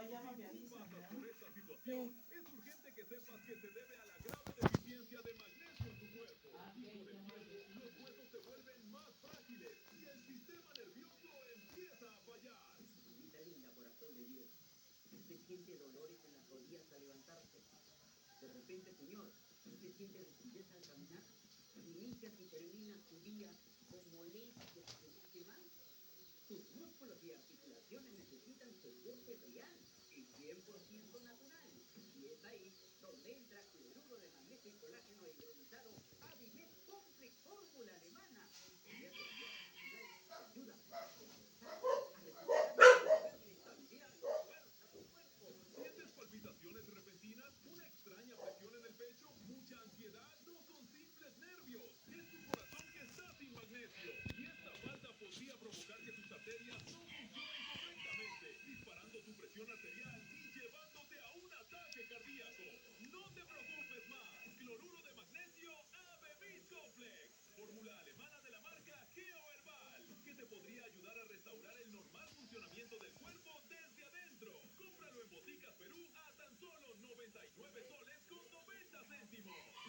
pasas por esta situación, es urgente que sepas que se debe a la grave deficiencia de magnesio en tu cuerpo. Y con el tiempo, los huesos se vuelven más frágiles y el sistema nervioso empieza a fallar. Mamita linda, corazón de Dios. Usted siente dolores en las rodillas al levantarse. De repente, señor, usted siente rigidez al caminar. Inicias y terminas tu día con molestias que no se van. Tus músculos y articulaciones necesitan soporte real y 100% natural. Y es ahí donde entra cloruro de magnesio y colágeno hidrolizado Avimed Complex Fórmula Alemana. Y es natural, te ayuda a reforzar, a recuperar y a devolverle estabilidad y fuerza a tu cuerpo. ¿Sientes palpitaciones repentinas? ¿Una extraña presión en el pecho? ¿Mucha ansiedad? No son simples nervios. Es tu corazón que está sin magnesio. Y esta falta podría provocar que tus arterias no funcionen correctamente, disparando tu presión arterial y llevándote a un ataque cardíaco. No te preocupes más. Cloruro de magnesio Avemid Complex. Fórmula alemana de la marca Geo Herbal, que te podría ayudar a restaurar el normal funcionamiento del cuerpo desde adentro. Cómpralo en Boticas Perú a tan solo 99 soles con 90 céntimos.